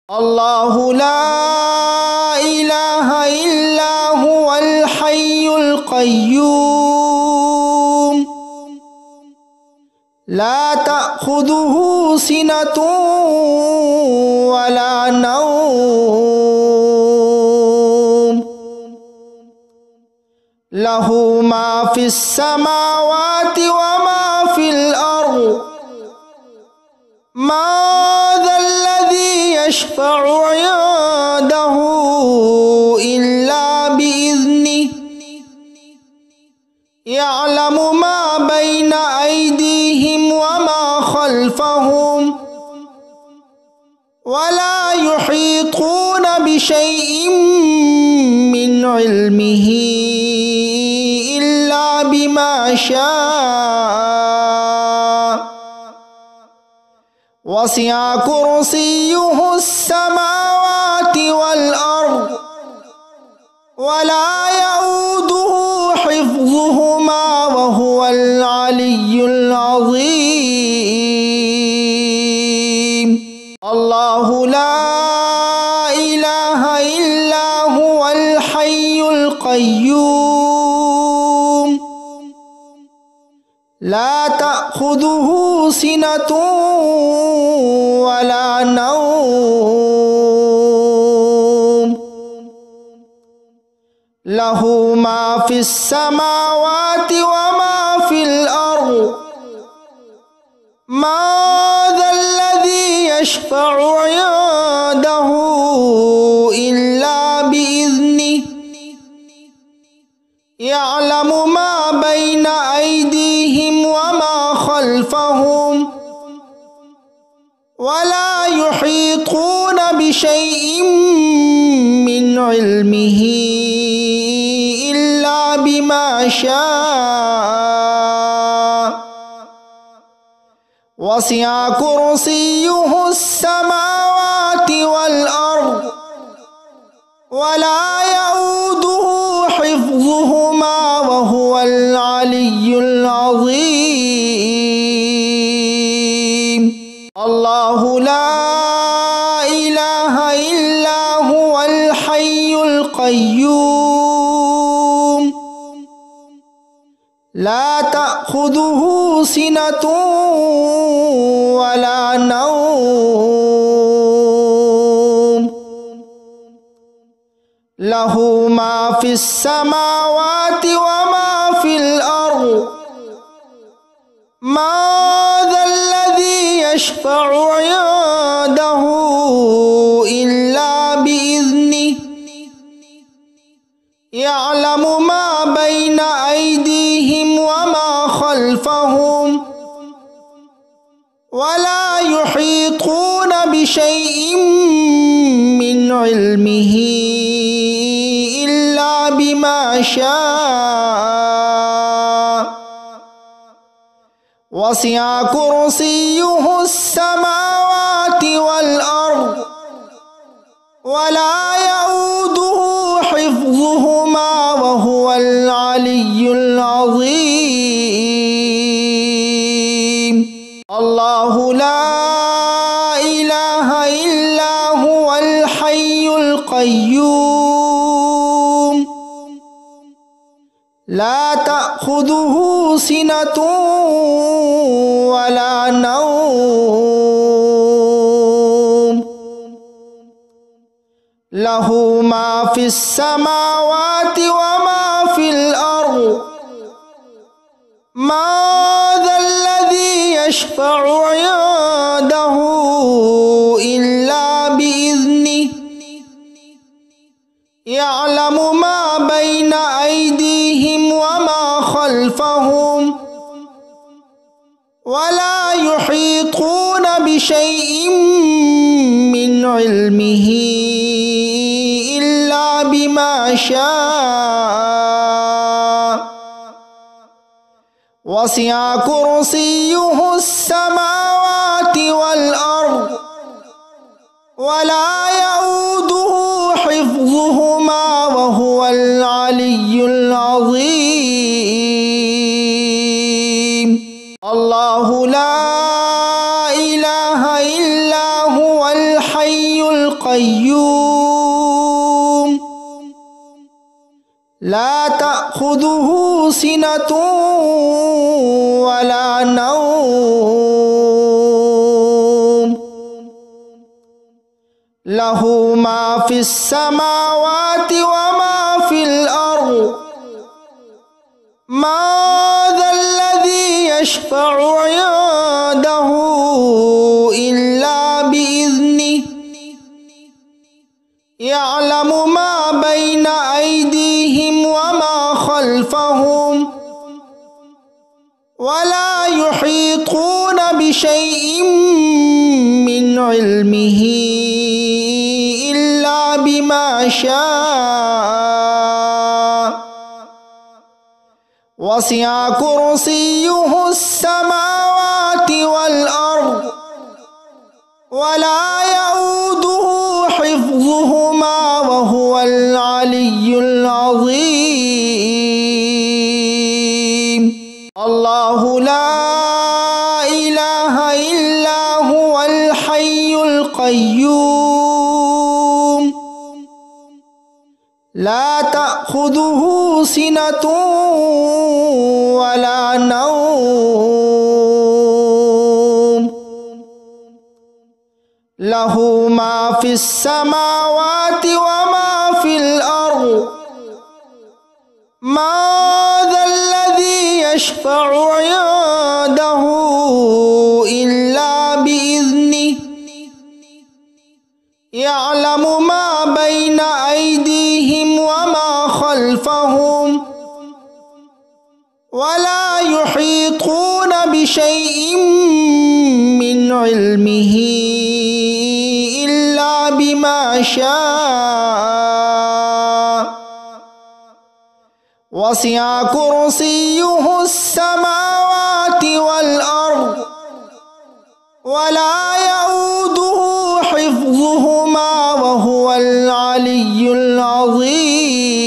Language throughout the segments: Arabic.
الله لا إله إلا هو الحي القيوم لا تأخذه سنة ولا نوم له ما في السماوات وما في الأرض ما ذا الذي يشفع عنده إلا بإذنه يعلم ما بين أيديهم وما خلفهم ولا يحيطون بشيء من علمه إلا بما شاء وسع كرسيه السماوات والأرض ولا يؤوده حفظهما وهو العلي العظيم الله لا إله إلا هو الحي القيوم لا تأخذه سنة ولا نوم له ما في السماوات وما في الأرض ما ذا الذي يشفع عنده إلا بإذنه يعلم ما بين أيديهم وما خلفهم ولا يحيطون بشيء من علمه إلا بما شاء وسع كرسيه السماوات والأرض ولا يؤوده حفظهما وهو العلي العظيم الله لا إله إلا هو الحي القيوم لا تأخذه سنة ولا نوم له ما في السماوات وما في الأرض ما ذا الذي يشفع عنده إلا بإذنه يعلم ما بين أيديهم وما خلفهم ولا يحيطون بشيء من علمه إلا بما شاء وسع كرسيه السماوات والأرض ولا يؤوده حفظهما وهو العلي العظيم الله لا إله إلا هو الحي القيوم لا تأخذه سنة ولا نوم له ما في السماوات وما في الأرض ما ذا الذي يشفع عنده إلا بإذنه يعلم ما بين أيديهم وما خلفهم ولا يحيطون بشيء من علمه إلا بما شاء وسع كرسيه السماوات والأرض ولا يؤوده حفظهما وهو العلي العظيم الله لا إله إلا هو الحي القيوم القيوم لا تأخذه سنة ولا نوم له ما في السماوات وما في الأرض ما ذا الذي يشفع عنده إلا بإذنه يعلم ما بين أيديهم وما خلفهم ولا يحيطون بشيء من علمه إلا بما شاء وسع كرسيه السماوات والأرض ولا يؤوده حفظهما وهو العلي العظيم الله لا إله إلا هو الحي القيوم لا تأخذه سنة ولا نوم له ما في السماوات وما في الأرض ما ذا الذي يشفع عنده إلا بإذنه يعلم ما بين أيديهم وما خلفهم ولا يحيطون بشيء من علمه إلا بما شاء وسع كرسيه السماوات والأرض ولا يؤوده حفظهما وهو العلي العظيم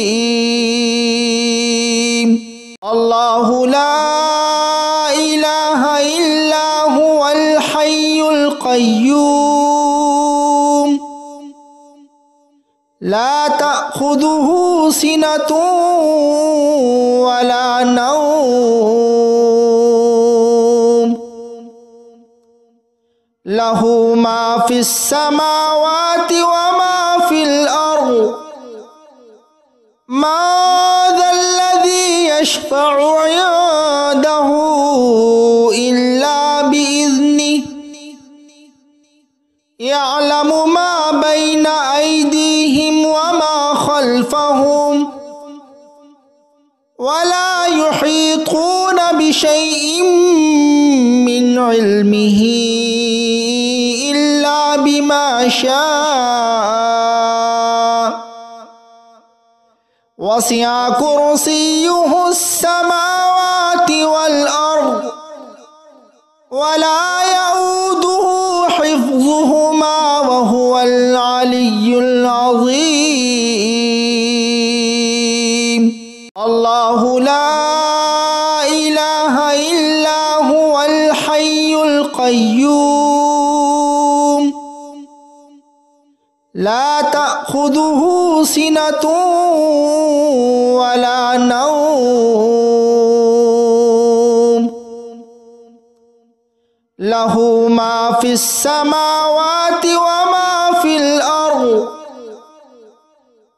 الله لا إله إلا هو الحي القيوم لا تأخذه سنة ولا نوم له ما في السماوات وما في الأرض ما ذا الذي يشفع عنده إلا بإذنه يعلم ما بين أيديهم وما خلفهم ولا يحيطون بشيء من علمه إلا بما شاء وسع كرسيه السماوات والأرض ولا يؤوده حفظهما وهو العلي العظيم الله لا إله إلا هو الحي القيوم لا تأخذه سنة ولا نوم له ما في السماوات وما في الأرض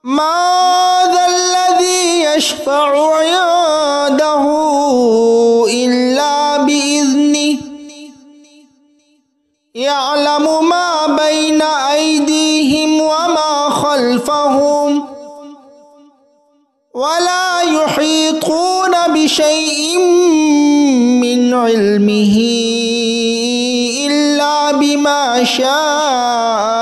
ما ذا الذي يشفع عنده إلا بإذنه يعلم ما بين أيديهم وما خلفهم ولا يحيطون بشيء من علمه إلا بما شاء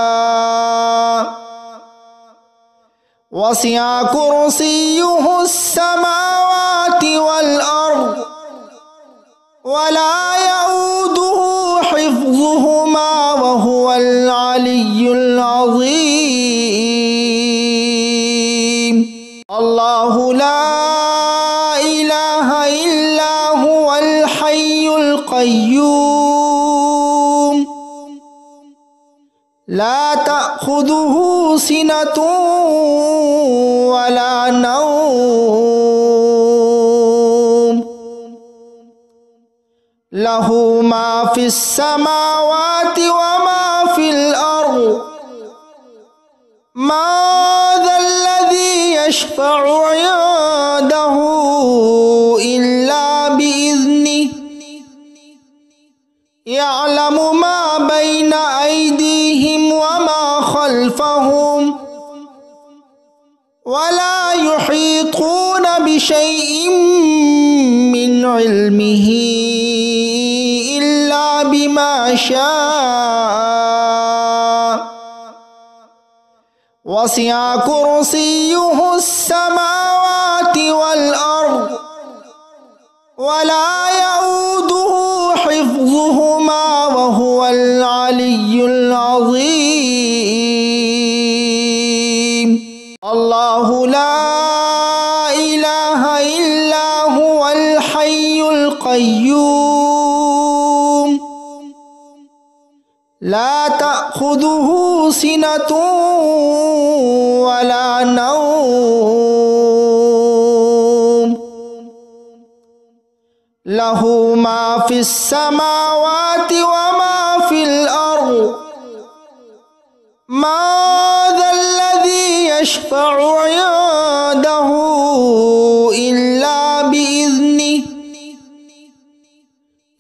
وسع كرسيه السماوات والأرض ولا يؤوده حفظهما وهو العلي العظيم الله لا إله إلا هو الحي القيوم لا تأخذه تأخذه سنة ولا نوم له ما في السماوات وما في الأرض ما ذا الذي يشفع عنده إلا بإذنه يعلم ما بين أيديهم وما خلفهم ولا يحيطون بشيء من علمه إلا بما شاء وسع كرسيه السماوات والأرض ولا يؤوده حفظهما وهو العلي العظيم الله لا إله إلا هو الحي القيوم لا تأخذه سنة ولا نوم له ما في السماوات وما في الأرض ما ذا الذي يشفع عنده إلا بإذنه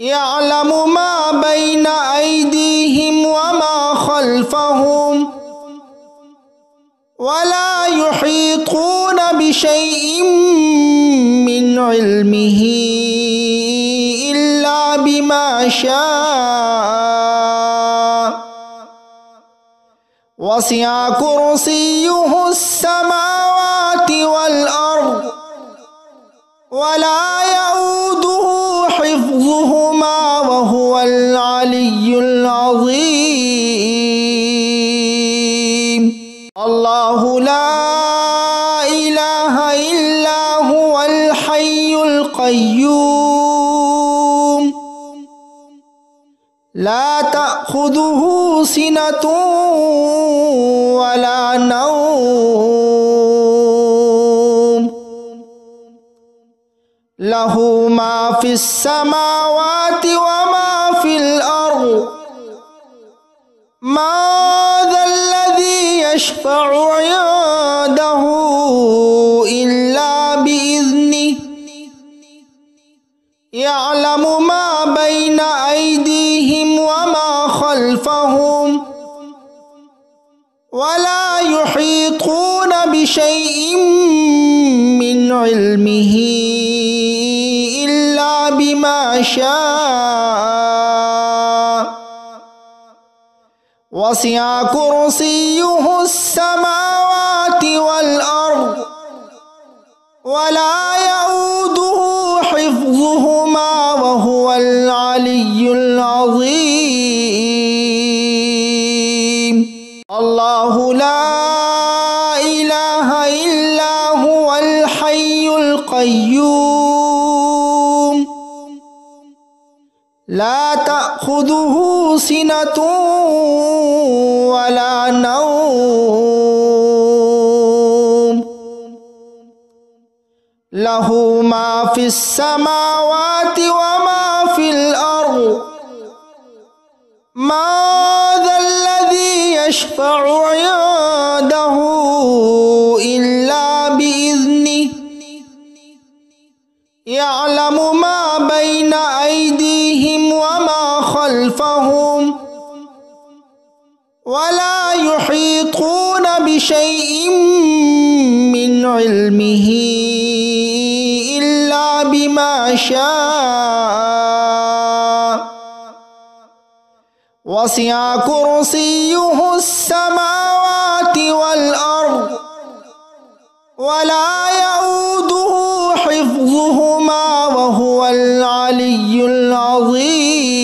يعلم ما بين أيديهم وما خلفهم ولا يحيطون بشيء من علمه إلا بما شاء وسع كرسيه السماوات والأرض ولا يؤوده حفظهما وهو العلي العظيم الله لا إله إلا هو الحي القيوم لا تأخذه سنة ولا نوم له ما في السماوات وما في الأرض ما ذا الذي يشفع عنده إلا بإذنه يعلم ما بين أيديهم وما خلفهم ولا يحيطون بشيء من علمه إلا بما شاء وسع كرسيه السماوات والأرض ولا يؤوده حفظهما وهو العلي العظيم الله لا إله إلا هو الحي القيوم لا تأخذه سنة ولا نوم له ما في السماوات وما في الأرض ما ذا الذي يشفع عنده إلا بإذنه يعلم ما بين أيديهم وما خلفهم ولا يحيطون بشيء من علمه إلا بما شاء وسع كرسيه السماوات والأرض ولا يؤوده حفظهما وهو العلي العظيم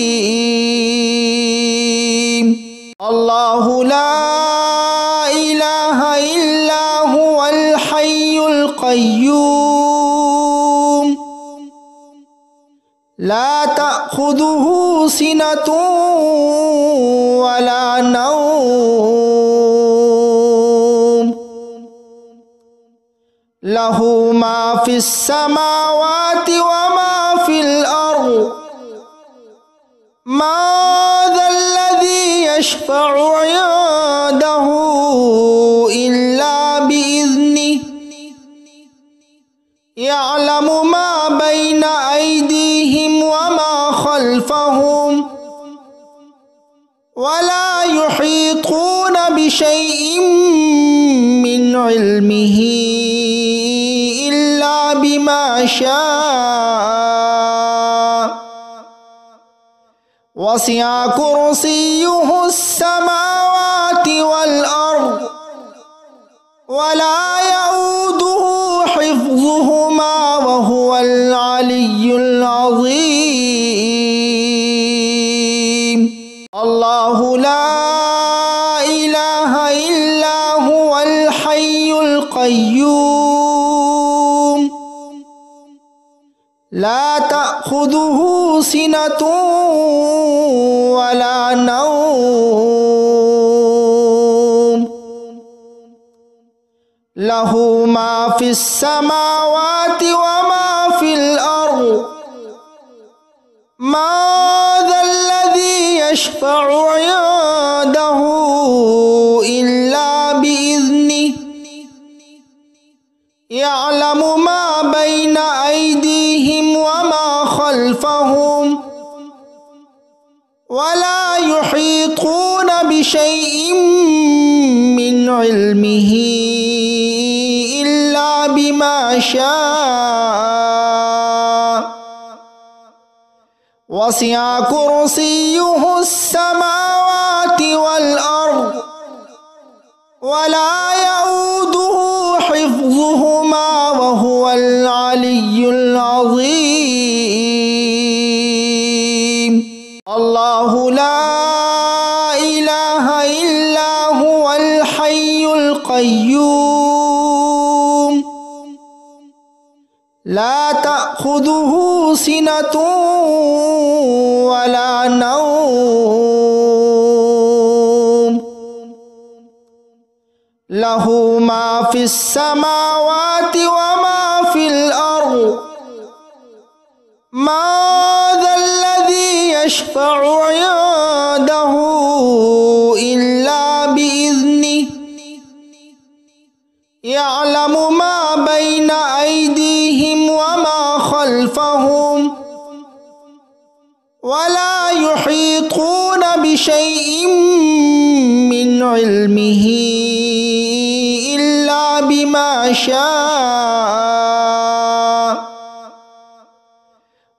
الله لا إله إلا هو الحي القيوم لا تأخذه سنة ولا نوم লাহু মা ফিস সামাওয়াতি ওয়া মা ফিল আরদ মা যাল্লাযী ইয়াশফা'ু 'ইনদাহু ইল্লা বিইذনিহি ইয়া'লামু মা বাইনা আইদিহিম ওয়া মা খালফাহুম ওয়া লা ইউহীতুনা বিশাইইন মিন ইলমিহি ইল্লা বিমা শাআ ওয়াসি'a কুরসিয়্যুহুস সামাওয়াতি ওয়াল আরদ ওয়া লা ইয়াউদুহু হিফযুহুমা ওয়া হুয়াল আলিয়্যুল আযীম। আল্লাহু লা ইলাহা ইল্লা হুয়াল হাইয়ুল কাইয়্যুম লা তা'খুযুহু সিনাতুন ওয়া লা নাওম লাহু মা ফিস সামাওয়াতি ওয়া মা ফিল আরদ মা যাল্লাযী ইয়াশফা'ু 'ইনদাহু ইল্লা বিইذনিহি ইয়া'লামু মা বাইনা আইদিহিম ওয়া মা খালফাহুম ওয়া লা ইউহীতুনা বিশাইইন মিন ইলমিহি ইল্লা বিমা শাআ ওয়াসি'a কুরসিয়্যুহুস সামাওয়াতি ওয়াল আরদ ওয়া লা ইয়াউদুহু হিফযুহুমা ওয়া হুয়াল আলিয়্যুল আযীম। আল্লাহু লা ইলাহা ইল্লা হুয়াল হাইয়ুল কাইয়্যুম লা তা'খুযুহু সিনাতুন ওয়া লা নাওম লাহু মা ফিস সামাওয়াতি ওয়া মা ফিল আরদ মা যাল্লাযী ইয়াশফা'ু 'ইনদাহু ইল্লা বিইذনিহি ইয়া'লামু মা বাইনা আইদিহিম ওয়া মা খালফাহুম ওয়া লা ইউহীতুনা বিশাইইন মিন ইলমিহি ইল্লা বিমা শাআ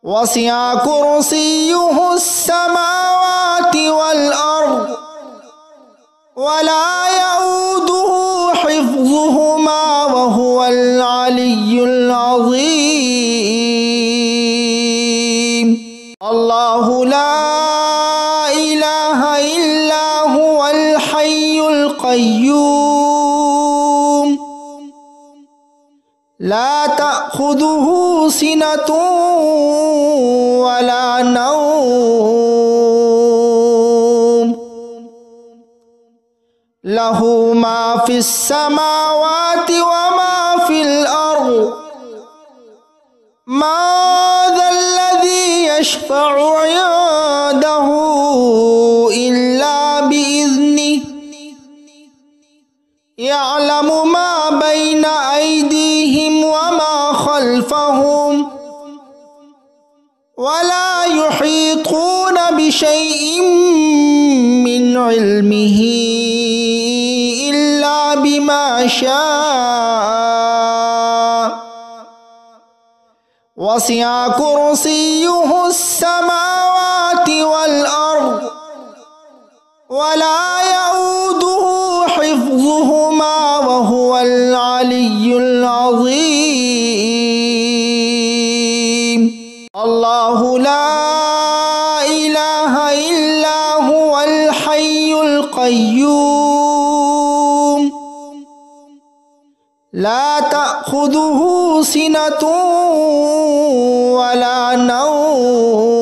ওয়াসি'a কুরসিয়্যুহুস সামাওয়াতি ওয়াল আরদ ওয়া লা ইয়াউদুহু হিফযুহুমা ওয়া হুয়াল আলিয়্যুল আযীম। আল্লাহু লা ইলাহা ইল্লা হুয়াল হাইয়ুল কাইয়্যুম লা তা'খুযুহু সিনাতুন ওয়া লা নাওম লাহু মা ফিস সামাওয়াতি ওয়া মা ফিল আরদ মা যাল্লাযী ইয়াশফা'ু 'ইনদাহু ইল্লা বিইذনিহি ইয়া'লামু মা বাইনা আইদিহিম ওয়া মা খালফাহুম ওয়া লা ইউহীতুনা বিশাইইন মিন ইলমিহি ইল্লা বিমা শাআ ওয়াসি'a কুরসিয়্যুহুস সামাওয়াতি ওয়াল আরদ ওয়া লা ইয়াউদুহু হিফযুহুমা ওয়া হুয়াল আলিয়্যুল আযীম। আল্লাহু লা ইলাহা ইল্লা হুয়াল হাইয়ুল কাইয়্যুম লা তা'খুযুহু সিনাতুন ওয়া লা নাওম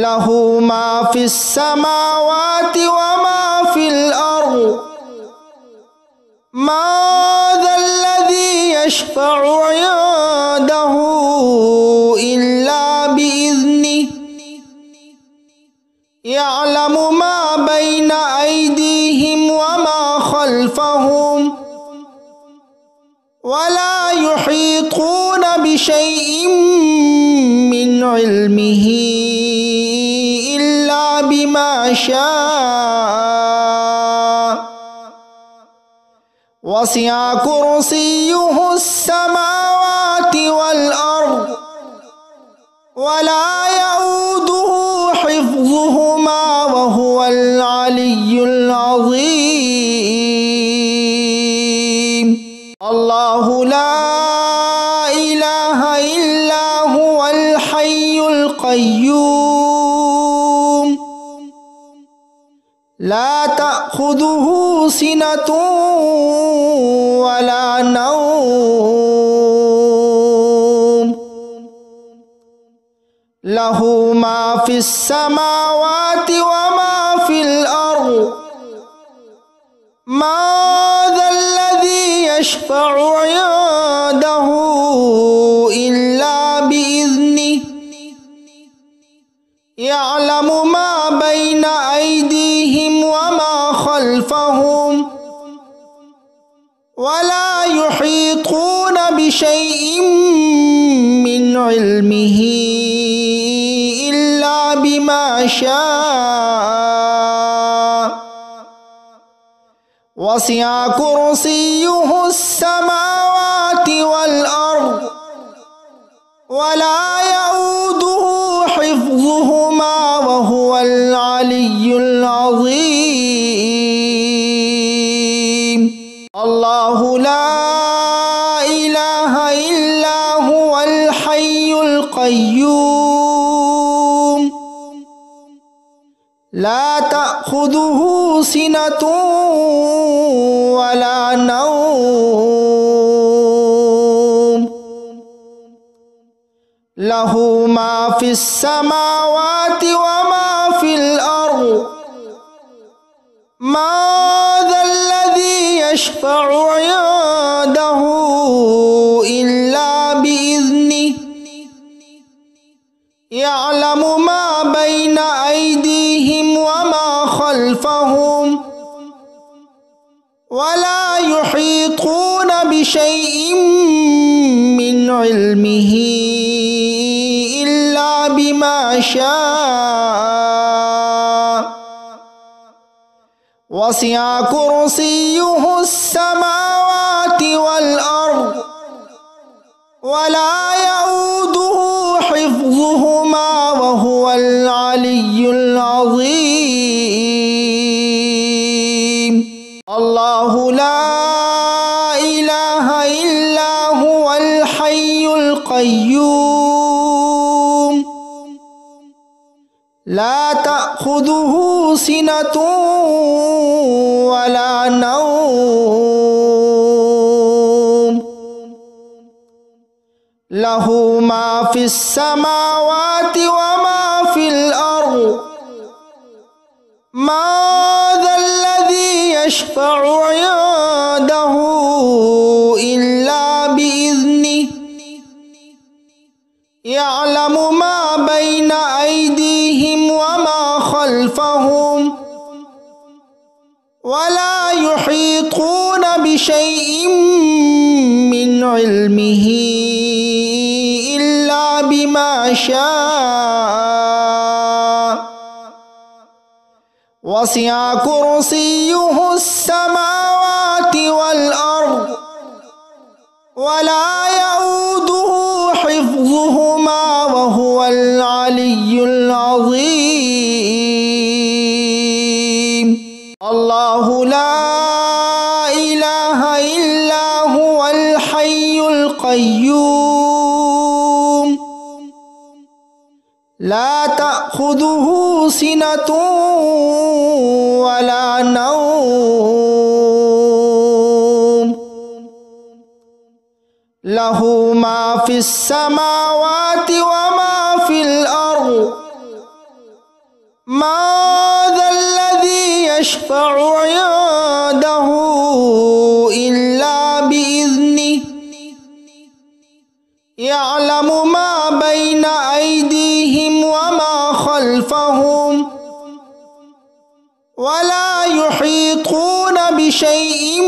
লাহু মা ফিস সামাওয়াতি ওয়া মা ফিল আরদ ما ذا الذي يشفع عنده إلا بإذنه يعلم ما بين أيديهم وما خلفهم ولا يحيطون بشيء من علمه إلا بما شاء وسع كرسيه السماوات والأرض ولا يؤوده حفظهما وهو العلي العظيم. الله لا إله إلا هو الحي القيوم لا تأخذه سنة ولا نوم له ما في السماوات وما في الأرض ما ذا الذي يشفع عنده إلا بإذنه يعلم ما بين أيديهم وما خلفهم ولا يحيطون بشيء من علمه إلا بما شاء وسع كرسيه السماوات والأرض ولا يؤوده حفظهما وهو العلي العظيم. الله لا إله إلا هو الحي القيوم لا تأخذه سنة ولا نوم له ما في السماوات وما في الأرض ما ذا الذي يشفع عنده إلا بإذنه يعلم ما بين أيديهم وما خلفهم ولا يحيطون بشيء من علمه إلا بما شاء وسع كرسيه السماوات والأرض ولا يؤوده حفظهما وهو العلي العظيم. الله لا إله إلا هو الحي القيوم لا تأخذه سنة ولا نوم له ما في السماوات وما في الأرض ما ذا الذي يشفع عنده إلا بإذنه يعلم ما بين أيديهم وما خلفهم ولا يحيطون بشيء من علمه إلا بما شاء وسع كرسيه السماوات والأرض ولا يؤوده حفظهما وهو العلي العظيم. الله لا إله إلا هو الحي القيوم لا تأخذه سنة ولا نوم له ما في السماوات وما في الأرض ما ذا الذي يشفع عنده ولا يحيطون بشيء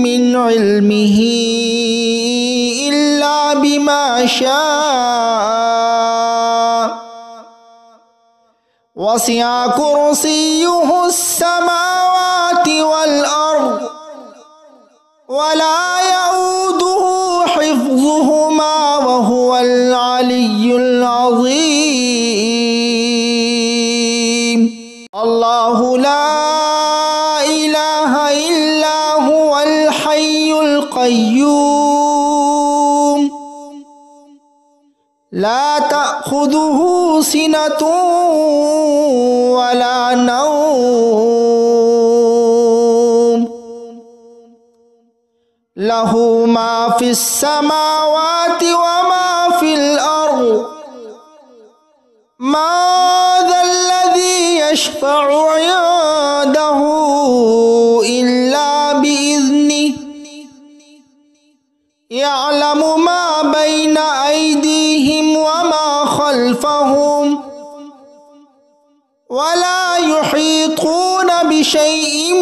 من علمه إلا بما شاء وسع كرسيه السماوات والأرض ولا يؤوده حفظهما وهو العلي العظيم الله لا إله إلا هو الحي القيوم لا تأخذه سنة ولا نوم له ما في السماوات وما في الأرض ما ذا الذي يشفع عنده إلا بإذنه يعلم ما بين أيديهم وما خلفهم ولا يحيطون بشيء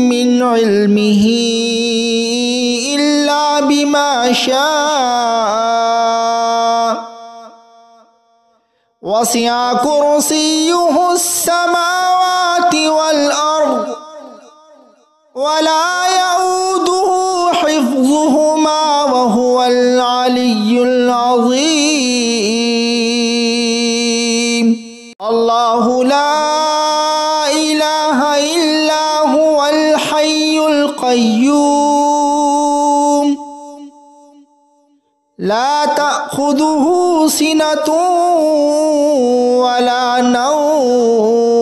من علمه إلا بما شاء وسع كرسيه السماوات والأرض ولا يؤوده حفظهما وهو العلي العظيم الله لا إله إلا هو الحي القيوم لا تأخذه سنة ولا نوم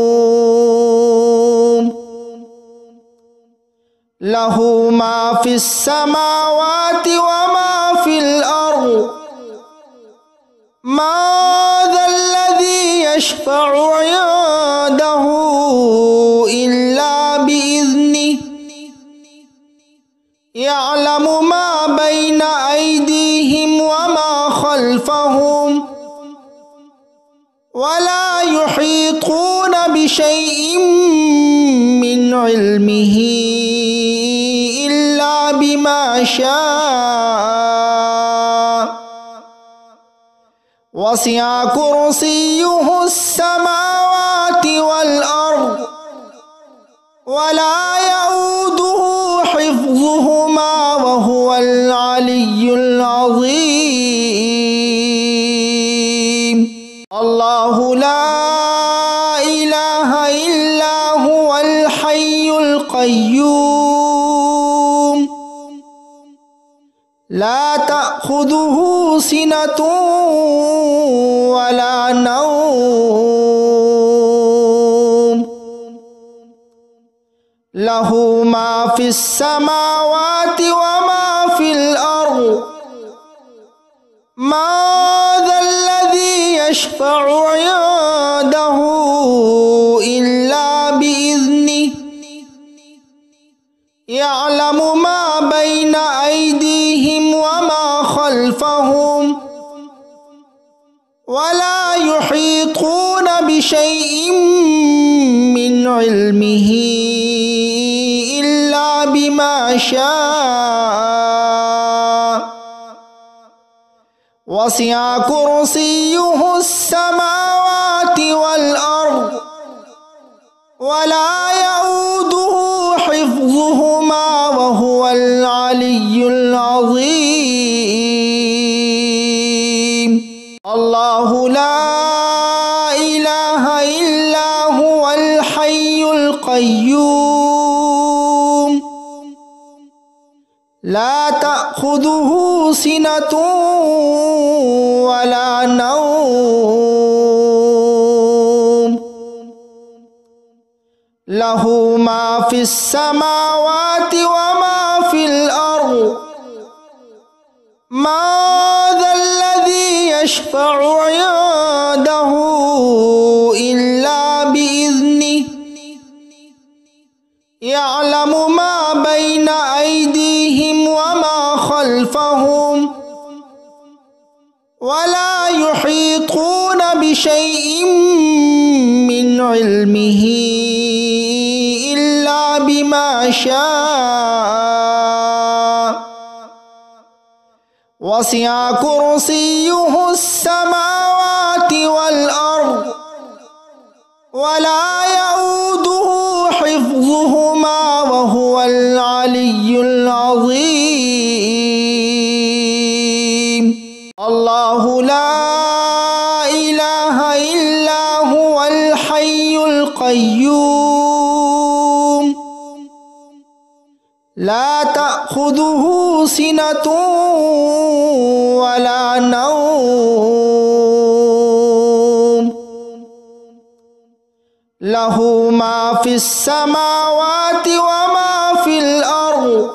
له ما في السماوات وما في الأرض ما ذا الذي يشفع عنده إلا بإذنه يعلم ما بين أيديهم وما خلفهم ولا يحيطون بشيء من علمه إلا بما شاء وسع كرسيه السماوات والأرض ولا يؤوده حفظهما وهو العلي العظيم الله لا إله إلا هو الحي القيوم لا تأخذه سنة ولا نوم له ما في السماوات وما في الأرض ما ذا الذي يشفع عنده إلا بإذنه يعلم ما بين أيديهم وما خلفهم ولا يحيطون بشيء من علمه إلا بما شاء وسع كرسيه السماوات والأرض ولا يؤوده حفظهما وهو العلي العظيم الله لا إله إلا هو الحي القيوم لا تأخذه سنة ولا نوم له ما في السماوات وما في الأرض ما ذا الذي يشفع عنده إلا بإذنه يعلم ما بين أيديهم وما خلفهم ولا يحيطون بشيء من علمه إلا بما شاء وسع كرسيه السماوات والأرض ولا يؤوده حفظهما وهو العلي العظيم الله لا إله إلا هو الحي القيوم لا تأخذه سنة ولا نوم له ما في السماوات وما في الأرض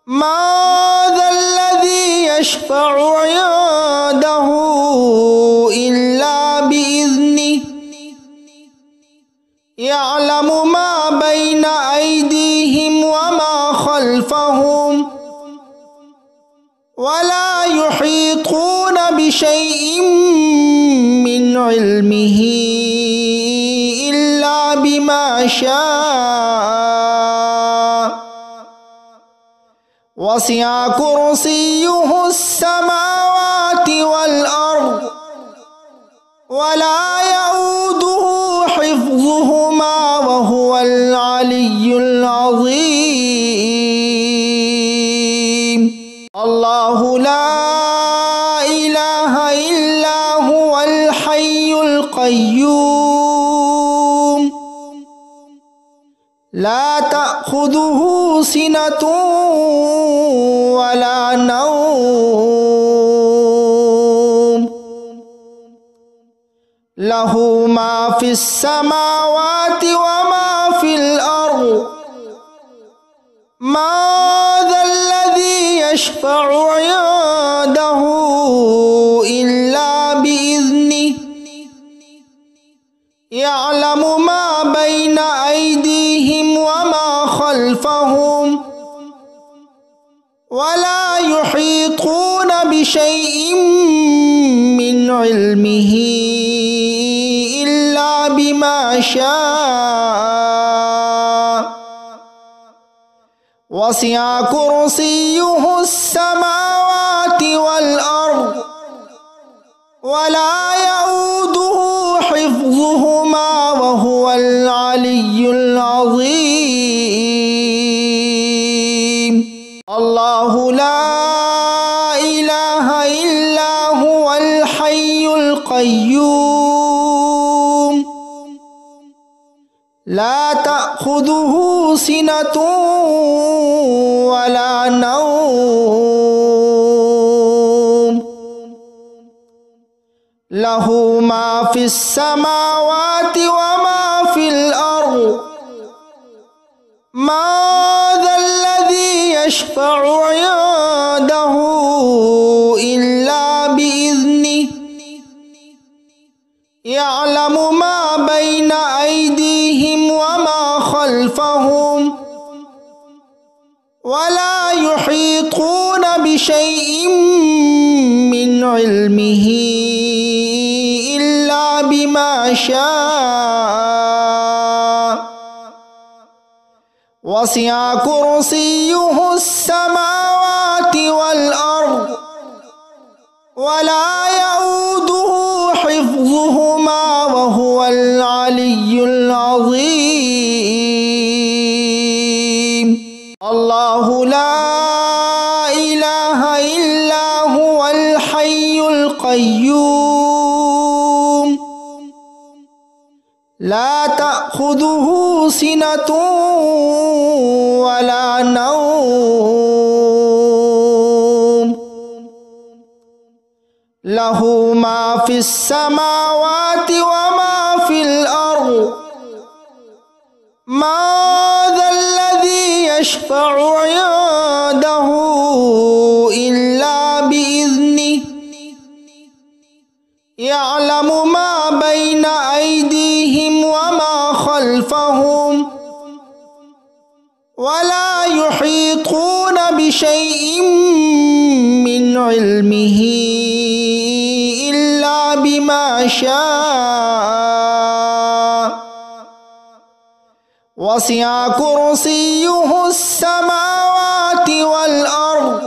ما ذا الذي يشفع عنده إلا بإذنه يعلم ما بين أيديهم وما خلفهم ولا يحيطون بشيء من علمه إلا بما شاء وسع كرسيه السماوات والأرض ولا يؤوده حفظهما وهو العلي العظيم الله لا إله إلا هو الحي القيوم لا تأخذه سنة ولا نوم له ما في السماوات وما في الأرض ما ذا الذي يشفع عنده إلا بإذنه يعلم ما بين أيديهم وما خلفهم ولا يحيطون بشيء من علمه إلا بما شاء وسع كرسيه السماوات والأرض ولا يؤوده حفظهما وهو العلي العظيم الله لا إله إلا هو الحي القيوم لا تأخذه سنة ولا نوم له ما في السماوات وما في الأرض ما ذا الذي يشفع عنده إلا بإذنه يعلم ما بين أيديهم وما خلفهم ولا يحيطون بشيء من علمه إلا بما شاء وسع كرسيه السماوات والأرض ولا يؤوده حفظهما وهو العلي العظيم الله لا إله إلا هو الحي القيوم لا تأخذه سنة ولا نوم له ما في السماوات وما في الأرض ما ذا الذي يشفع عنده إلا بإذنه يعلم ما بين أيديهم وما خلفهم ولا يحيطون بشيء من علمه إلا بما شاء وسع كرسيه السماوات والأرض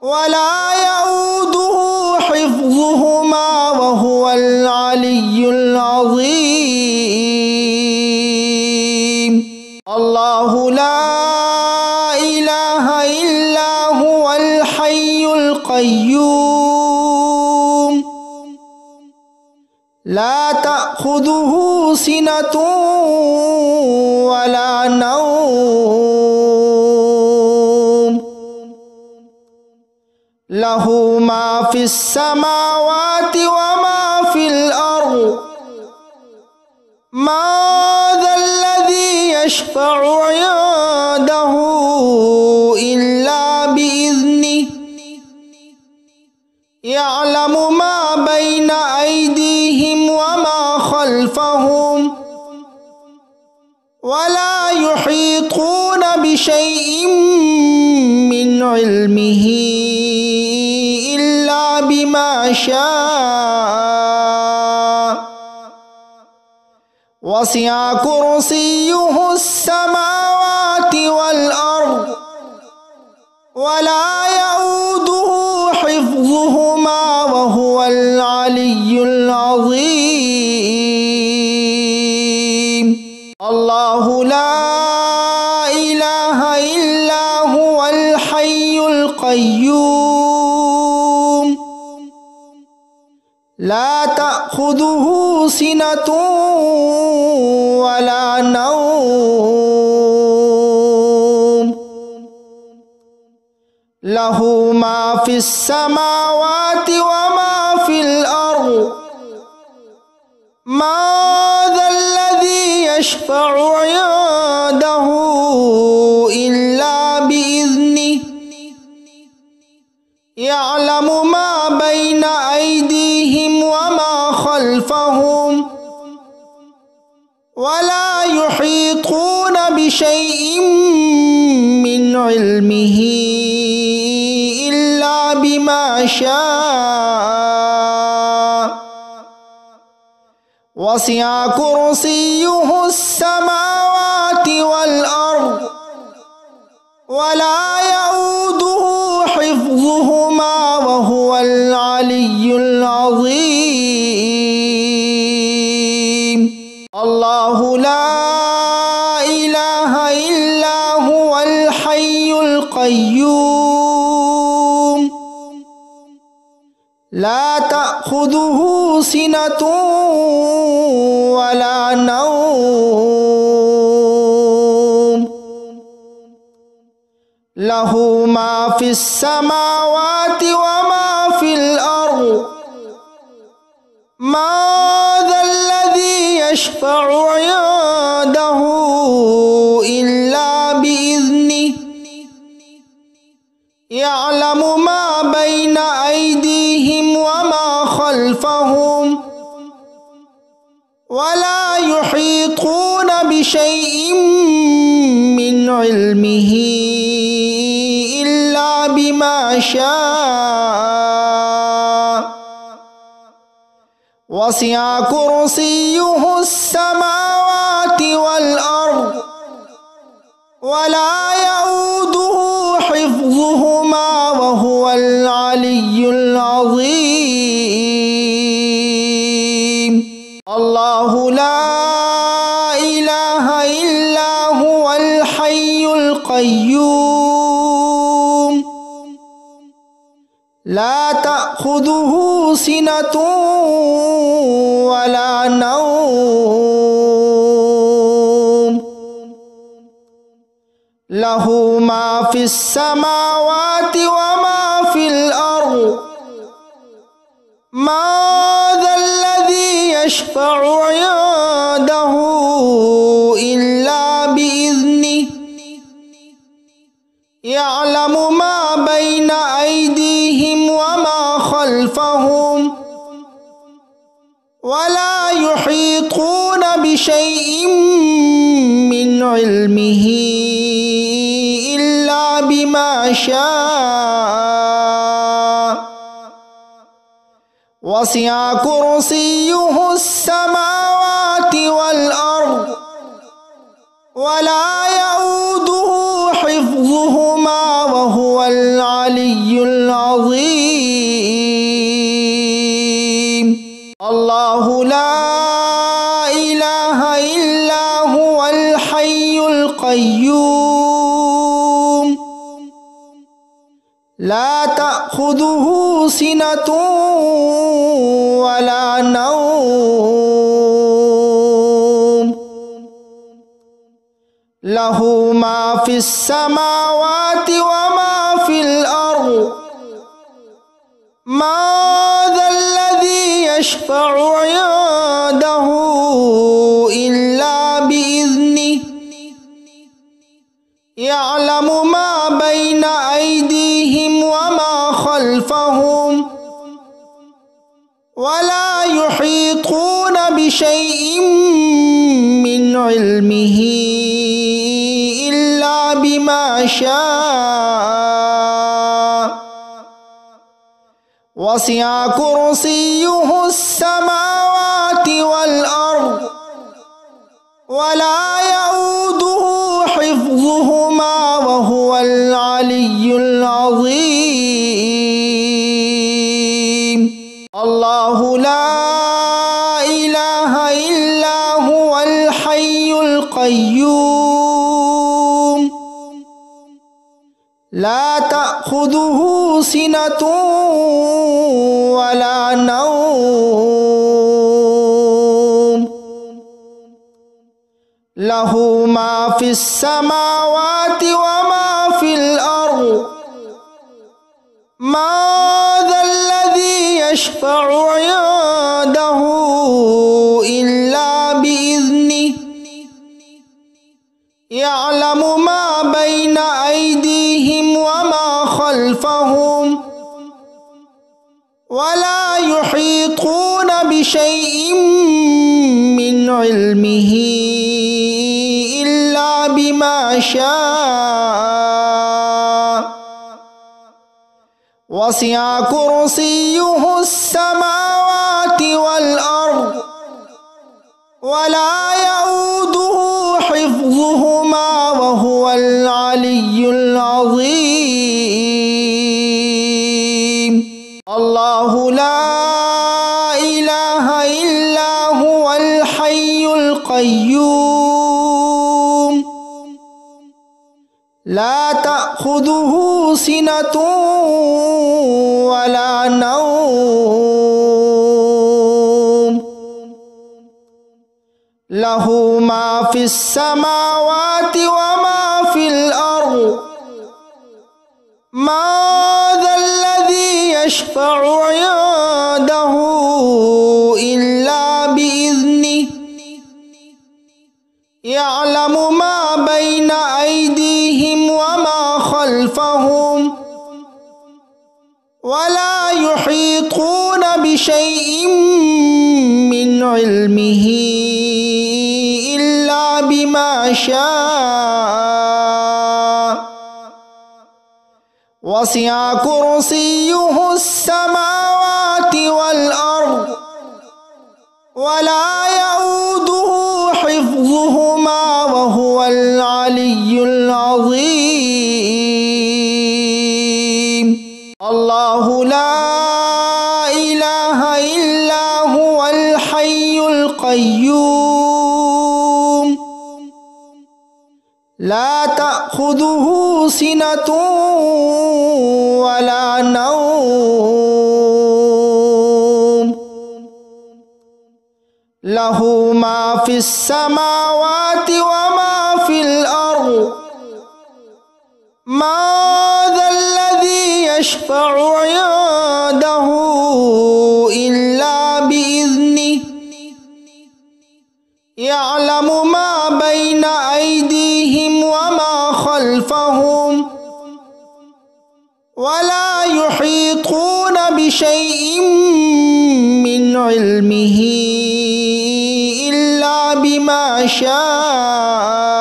ولا يؤوده حفظهما وهو العلي العظيم. الله لا إله إلا هو الحي القيوم لا تأخذه سنة ولا نوم له ما في السماوات وما في الأرض ما ذا الذي يشفع عنده إلا بإذنه يعلم ما بين أيديهم وما خلفهم ولا يحيطون بشيء من علمه إلا بما شاء وسع كرسيه السماوات والأرض ولا يؤوده حفظهما وهو العلي العظيم. الله لا إله إلا هو الحي القيوم لا تأخذه سنة ولا نوم له ما في السماوات وما في الأرض ما ذا الذي يشفع عنده إلا بإذنه يعلم ما بين أيديهم وما خلفهم ولا يحيطون بشيء من علمه إلا بما شاء وسع كرسيه السماوات والأرض ولا يؤوده حفظهما وهو العلي العظيم. الله لا إله إلا هو الحي القيوم لا تأخذه سنة ولا نوم له ما في السماوات وما في الأرض ما ذا الذي يشفع عنده إلا بإذنه يعلم ما بين أيديهم وما خلفهم ولا يحيطون بشيء من علمه إلا بما شاء وسع كرسيه السماوات والأرض ولا يؤوده حفظهما وهو العلي العظيم. الله لا إله إلا هو الحي القيوم لا تأخذه سنة ولا نوم له ما في السماوات وما في الأرض ما ذا الذي يشفع عنده إلا بإذنه يعلم ما بين أيديهم وما خلفهم ولا يحيطون بشيء من علمه إلا بما شاء وسع كرسيه السماوات والأرض إله إلا هو الحي القيوم لا تأخذه سنة ولا نوم له ما في السماوات وما في الأرض من ذا الذي يشفع عنده إلا بإذنه يعلم ما بين أيديهم وما خلفهم ولا يحيطون بشيء من علمه إلا بما شاء وسع كرسيه السماوات والأرض ولا يؤوده حفظهما وهو العلي العظيم الله لا إله إلا هو الحي القيوم لا تأخذه سنة ولا نوم له ما في السماوات وما في الأرض من ذا الذي يشفع عنده إلا بإذنه يعلم ما بين أيديهم وما خلفهم ولا يحيطون بشيء من علمه إلا بما شاء وسع كرسيه السماوات والأرض ولا يؤوده حفظهما وهو العلي العظيم الله لا إله إلا هو الحي القيوم لا تأخذه سنة ولا نوم له ما في السماوات وما في الأرض من ذا الذي يشفع عنده إلا بإذنه يعلم ما بين أيديهم وما خلفهم ولا يحيطون بشيء من علمه إلا بما شاء وسع كرسيه السماوات والأرض ولا يؤوده حفظهما وهو العلي العظيم الله لا إله إلا هو الحي القيوم لا تأخذه سنة ولا نوم له ما في السماوات وما في الأرض من ذا الذي يشفع عنده إلا بإذنه يعلم ما بين أيديهم وما خلفهم ولا يحيطون بشيء من علمه إلا بما شاء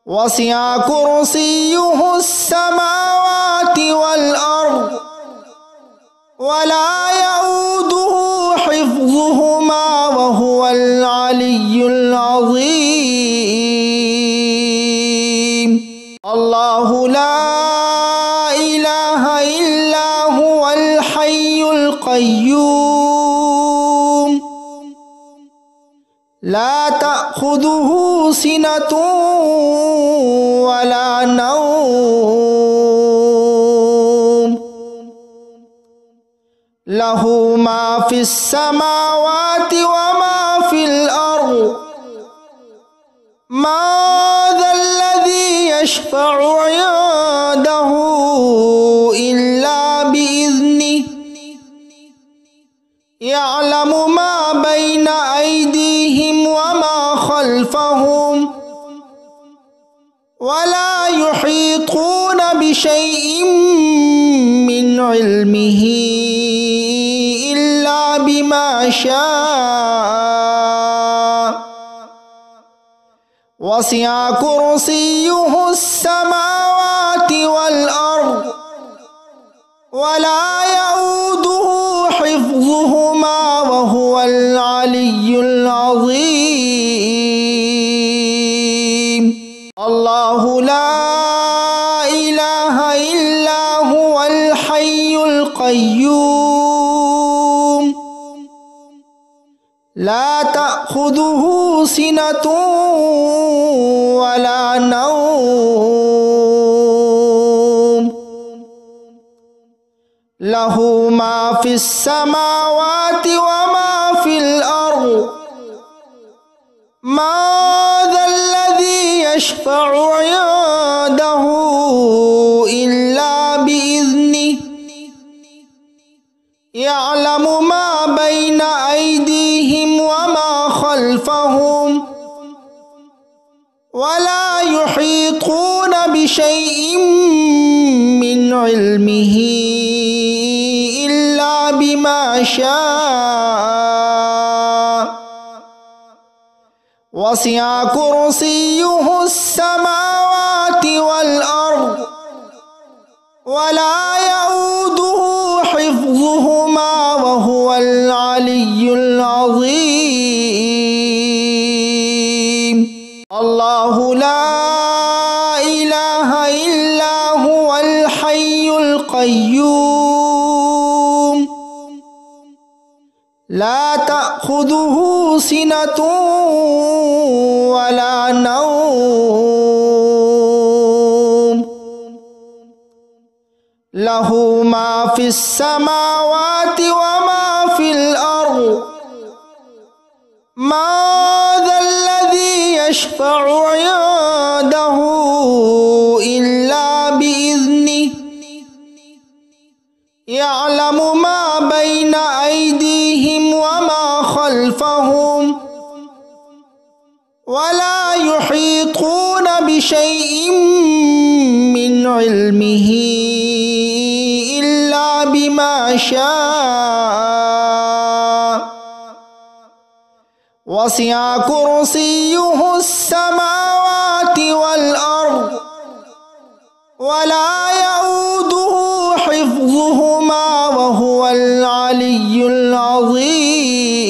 وسع كرسيه السماوات والأرض ولا يؤوده حفظهما وهو العلي العظيم الله لا إله إلا هو الحي القيوم لا تأخذه سنة ولا نوم له ما في السماوات وما في الأرض ما ذا الذي يشفع عنده إلا بإذنه يعلم ما بين أيديهم وما خلفهم ولا يحيطون بشيء من علمه إلا بما شاء وسع كرسيه السماوات والأرض ولا يؤوده حفظهما وهو العلي العظيم الله لا إله إلا هو الحي القيوم لا تأخذه سنة ولا نوم له ما في السماوات وما في الأرض ما ذا الذي يشفع عنده إلا بإذنه يعلم ما بين أيديهم وما خلفهم ولا يحيطون بشيء من علمه إلا بما شاء وسع كرسيه السماوات والأرض ولا يؤوده حفظهما وهو العلي العظيم الله لا إله إلا هو الحي القيوم لا تأخذه سنة ولا نوم له ما في السماوات وما في الأرض ما ذا الذي يشفع عنده إلا بإذنه يعلم ما بين أيديهم وما خلفهم ولا يحيطون بشيء من علمه إلا بما شاء وسع كرسيه السماوات والأرض ولا يؤوده حفظهما وهو العلي العظيم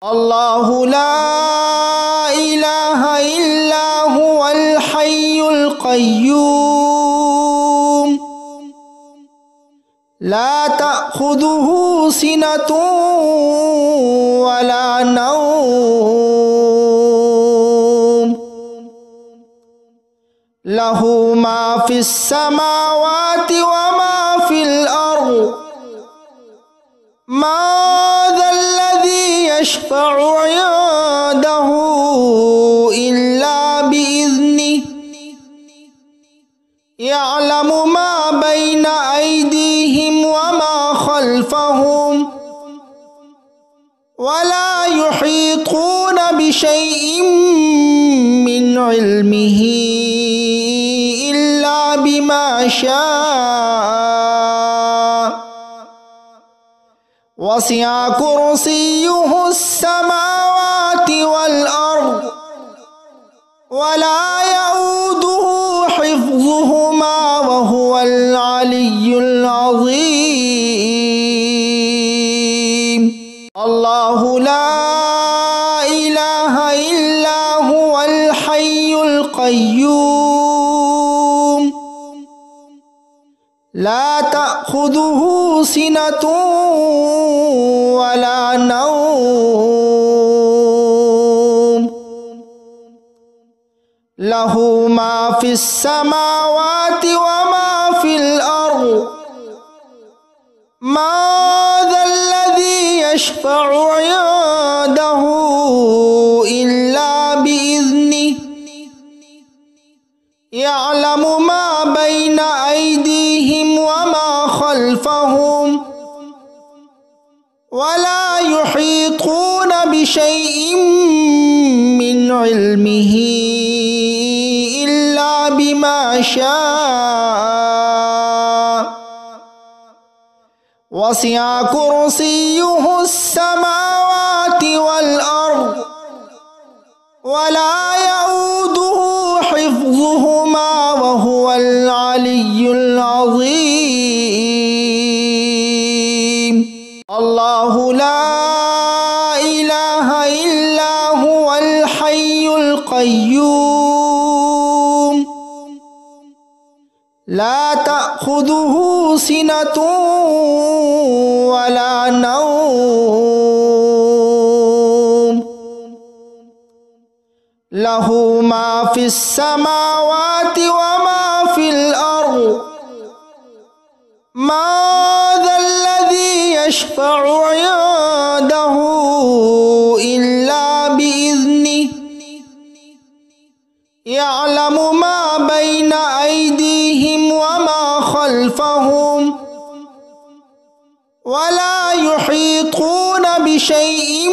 الله لا إله إلا هو الحي القيوم لا تأخذه سنة ولا نوم له ما في السماوات وما في الأرض ما ذا الذي يشفع عنده إلا بإذنه يعلم ما بين أيديهم وما خلفهم ولا يحيطون بشيء من علمه إلا بما شاء وسع كرسيه السماوات والأرض ولا يؤوده حفظهما وهو العلي العظيم الله لا إله إلا هو الحي القيوم لا تأخذه سنة ولا نوم له ما في السماوات وما في الأرض من ذا الذي يشفع عنده إلا بإذنه يعلم ما بين أيديهم وما خلفهم ولا يحيطون بشيء من علمه إلا بما شاء وسع كرسيه السماوات والأرض ولا يؤوده حفظهما وهو العلي العظيم الله لا إله إلا هو الحي القيوم لا تأخذه سنة ولا نوم له ما في السماوات وما في الأرض من ذا الذي يشفع عنده إلا بإذنه يعلم ما بين أيديهم وما خلفهم ولا يحيطون بشيء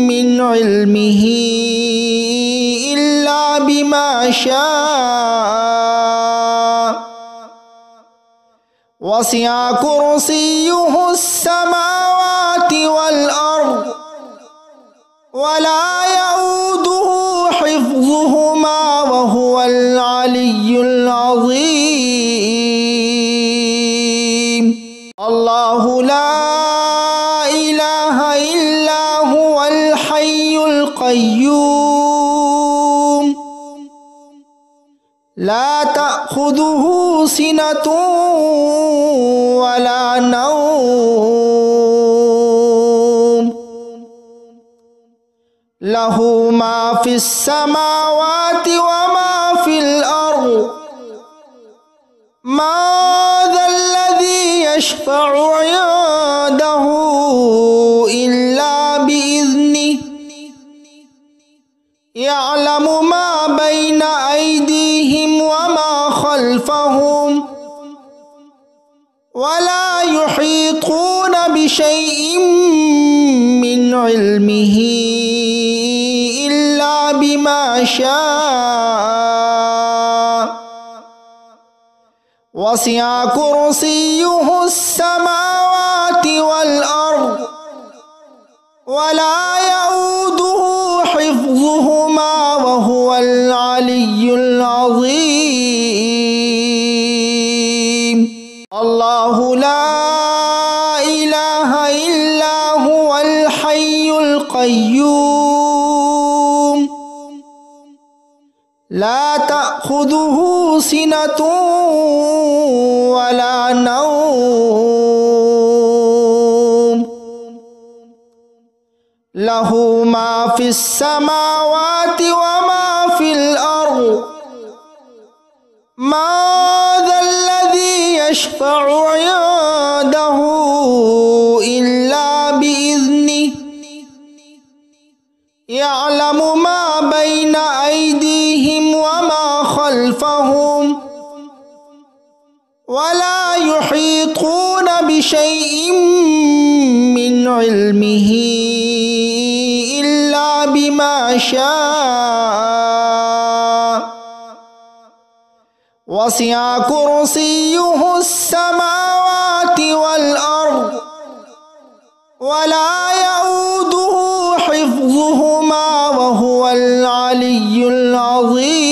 من علمه إلا بما شاء وسع كرسيه السماوات والأرض ولا يؤوده حفظهما وهو العلي العظيم الله لا إله إلا هو الحي القيوم لا تأخذه سنة ولا نوم له ما في السماوات وما في الأرض من ذا الذي يشفع عنده إلا بإذنه يعلم ما بين أيديهم وما خلفهم ولا يحيطون بشيء من علمه إلا بما شاء وسع كرسيه السماوات والأرض ولا يؤوده حفظهما وهو العلي العظيم الله لا إله إلا هو الحي القيوم لا تأخذه سنة ولا نوم له ما في السماوات وما في الأرض من ذا الذي يشفع عنده إلا بإذنه يعلم ما بين أيديهم وما خلفهم ولا يحيطون بشيء من علمه إلا بما شاء وسع كرسيه السماوات والأرض ولا يؤوده حفظهما وهو العلي العظيم